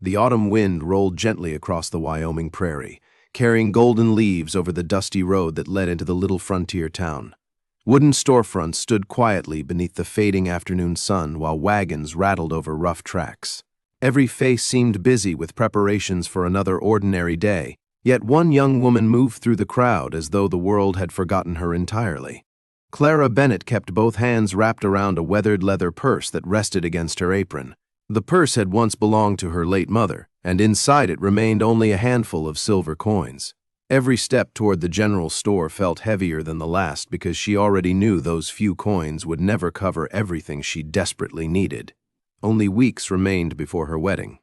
The autumn wind rolled gently across the Wyoming prairie, carrying golden leaves over the dusty road that led into the little frontier town. Wooden storefronts stood quietly beneath the fading afternoon sun while wagons rattled over rough tracks. Every face seemed busy with preparations for another ordinary day, yet one young woman moved through the crowd as though the world had forgotten her entirely. Clara Bennett kept both hands wrapped around a weathered leather purse that rested against her apron. The purse had once belonged to her late mother, and inside it remained only a handful of silver coins. Every step toward the general store felt heavier than the last because she already knew those few coins would never cover everything she desperately needed. Only weeks remained before her wedding.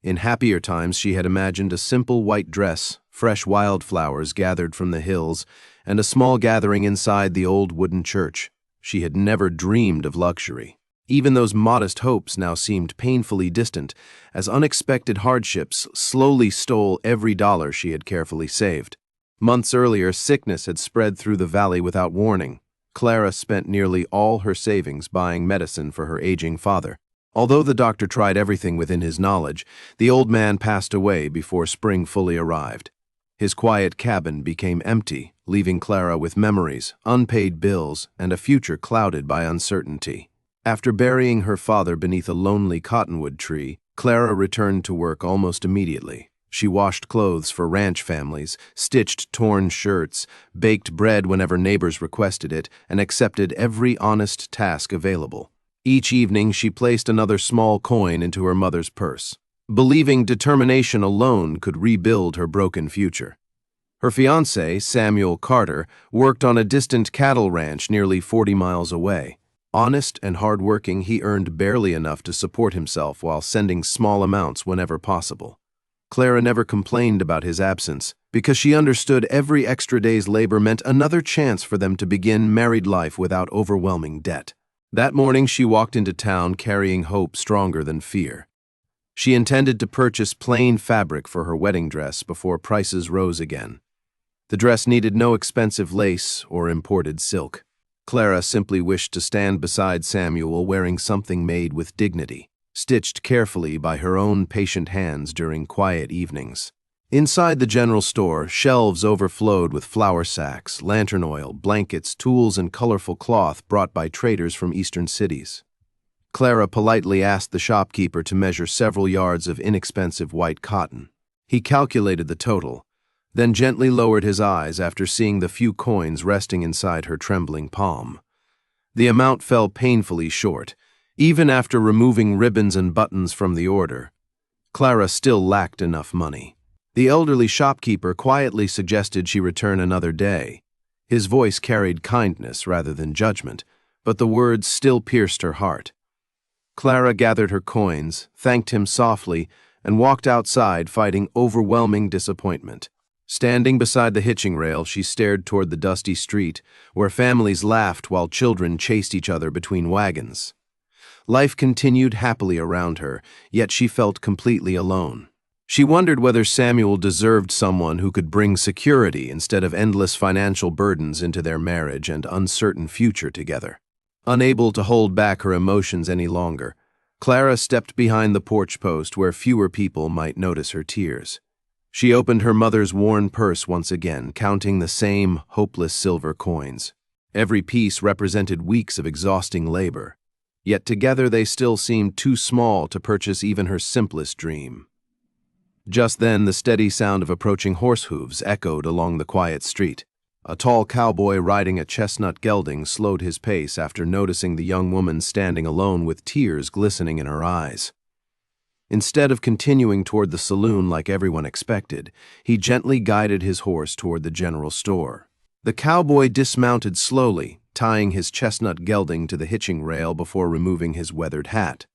In happier times she had imagined a simple white dress, fresh wildflowers gathered from the hills, and a small gathering inside the old wooden church. She had never dreamed of luxury. Even those modest hopes now seemed painfully distant, as unexpected hardships slowly stole every dollar she had carefully saved. Months earlier, sickness had spread through the valley without warning. Clara spent nearly all her savings buying medicine for her aging father. Although the doctor tried everything within his knowledge, the old man passed away before spring fully arrived. His quiet cabin became empty, leaving Clara with memories, unpaid bills, and a future clouded by uncertainty. After burying her father beneath a lonely cottonwood tree, Clara returned to work almost immediately. She washed clothes for ranch families, stitched torn shirts, baked bread whenever neighbors requested it, and accepted every honest task available. Each evening she placed another small coin into her mother's purse, believing determination alone could rebuild her broken future. Her fiancé, Samuel Carter, worked on a distant cattle ranch nearly 40 miles away. Honest and hardworking, he earned barely enough to support himself while sending small amounts whenever possible. Clara never complained about his absence, because she understood every extra day's labor meant another chance for them to begin married life without overwhelming debt. That morning she walked into town carrying hope stronger than fear. She intended to purchase plain fabric for her wedding dress before prices rose again. The dress needed no expensive lace or imported silk. Clara simply wished to stand beside Samuel wearing something made with dignity, stitched carefully by her own patient hands during quiet evenings. Inside the general store, shelves overflowed with flour sacks, lantern oil, blankets, tools, and colorful cloth brought by traders from eastern cities. Clara politely asked the shopkeeper to measure several yards of inexpensive white cotton. He calculated the total, then gently lowered his eyes after seeing the few coins resting inside her trembling palm. The amount fell painfully short, even after removing ribbons and buttons from the order. Clara still lacked enough money. The elderly shopkeeper quietly suggested she return another day. His voice carried kindness rather than judgment, but the words still pierced her heart. Clara gathered her coins, thanked him softly, and walked outside fighting overwhelming disappointment. Standing beside the hitching rail, she stared toward the dusty street, where families laughed while children chased each other between wagons. Life continued happily around her, yet she felt completely alone. She wondered whether Samuel deserved someone who could bring security instead of endless financial burdens into their marriage and uncertain future together. Unable to hold back her emotions any longer, Clara stepped behind the porch post where fewer people might notice her tears. She opened her mother's worn purse once again, counting the same hopeless silver coins. Every piece represented weeks of exhausting labor, yet together they still seemed too small to purchase even her simplest dream. Just then, the steady sound of approaching horse hooves echoed along the quiet street. A tall cowboy riding a chestnut gelding slowed his pace after noticing the young woman standing alone with tears glistening in her eyes. Instead of continuing toward the saloon like everyone expected, he gently guided his horse toward the general store. The cowboy dismounted slowly, tying his chestnut gelding to the hitching rail before removing his weathered hat.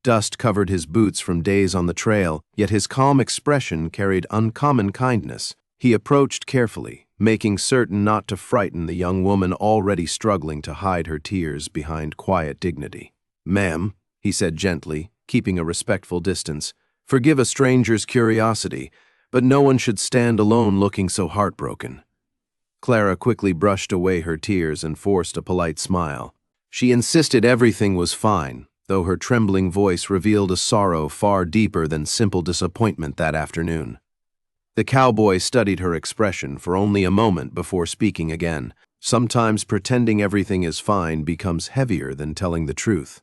Dust covered his boots from days on the trail, yet his calm expression carried uncommon kindness. He approached carefully, making certain not to frighten the young woman already struggling to hide her tears behind quiet dignity. "Ma'am," he said gently, keeping a respectful distance, "forgive a stranger's curiosity, but no one should stand alone looking so heartbroken." Clara quickly brushed away her tears and forced a polite smile. She insisted everything was fine, though her trembling voice revealed a sorrow far deeper than simple disappointment that afternoon. The cowboy studied her expression for only a moment before speaking again. Sometimes pretending everything is fine becomes heavier than telling the truth.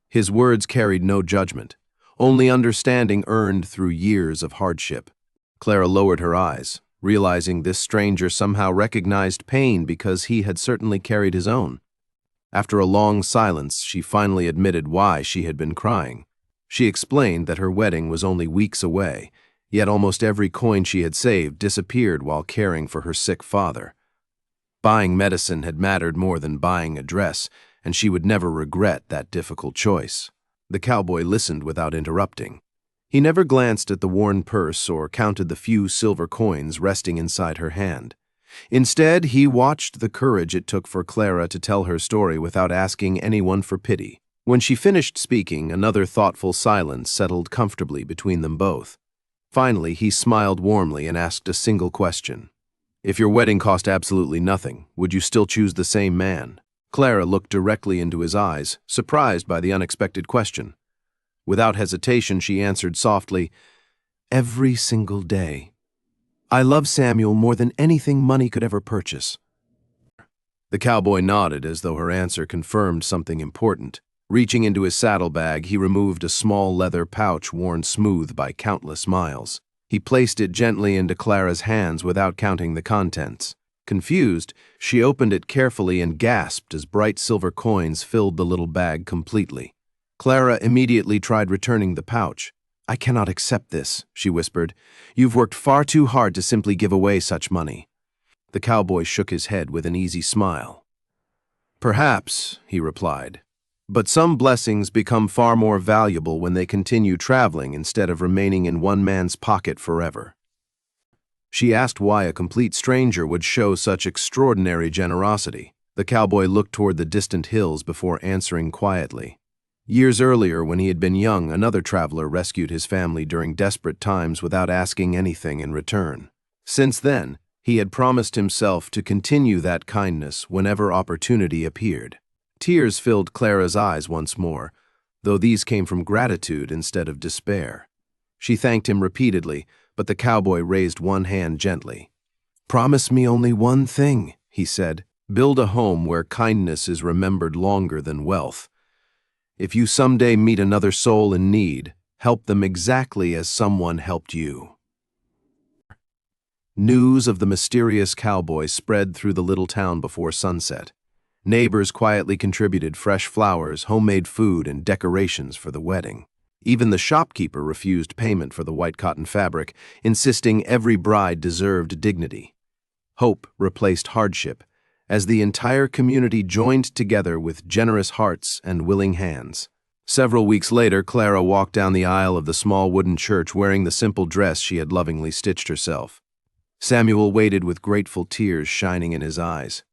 His words carried no judgment, only understanding earned through years of hardship. Clara lowered her eyes, realizing this stranger somehow recognized pain because he had certainly carried his own. After a long silence, she finally admitted why she had been crying. She explained that her wedding was only weeks away, yet almost every coin she had saved disappeared while caring for her sick father. Buying medicine had mattered more than buying a dress, and she would never regret that difficult choice. The cowboy listened without interrupting. He never glanced at the worn purse or counted the few silver coins resting inside her hand. Instead, he watched the courage it took for Clara to tell her story without asking anyone for pity. When she finished speaking, another thoughtful silence settled comfortably between them both. Finally, he smiled warmly and asked a single question. "If your wedding cost absolutely nothing, would you still choose the same man?" Clara looked directly into his eyes, surprised by the unexpected question. Without hesitation, she answered softly, "Every single day. I love Samuel more than anything money could ever purchase." The cowboy nodded as though her answer confirmed something important. Reaching into his saddlebag, he removed a small leather pouch worn smooth by countless miles. He placed it gently into Clara's hands without counting the contents. Confused, she opened it carefully and gasped as bright silver coins filled the little bag completely. Clara immediately tried returning the pouch. "I cannot accept this," she whispered. "You've worked far too hard to simply give away such money." The cowboy shook his head with an easy smile. "Perhaps," he replied, "but some blessings become far more valuable when they continue traveling instead of remaining in one man's pocket forever." She asked why a complete stranger would show such extraordinary generosity. The cowboy looked toward the distant hills before answering quietly. Years earlier, when he had been young, another traveler rescued his family during desperate times without asking anything in return. Since then, he had promised himself to continue that kindness whenever opportunity appeared. Tears filled Clara's eyes once more, though these came from gratitude instead of despair. She thanked him repeatedly, but the cowboy raised one hand gently. "Promise me only one thing," he said. "Build a home where kindness is remembered longer than wealth. If you someday meet another soul in need, help them exactly as someone helped you." News of the mysterious cowboy spread through the little town before sunset. Neighbors quietly contributed fresh flowers, homemade food, and decorations for the wedding. Even the shopkeeper refused payment for the white cotton fabric, insisting every bride deserved dignity. Hope replaced hardship, as the entire community joined together with generous hearts and willing hands. Several weeks later, Clara walked down the aisle of the small wooden church wearing the simple dress she had lovingly stitched herself. Samuel waited with grateful tears shining in his eyes.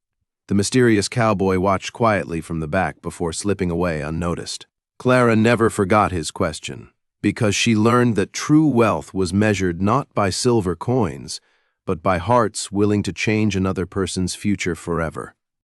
The mysterious cowboy watched quietly from the back before slipping away unnoticed. Clara never forgot his question, because she learned that true wealth was measured not by silver coins, but by hearts willing to change another person's future forever.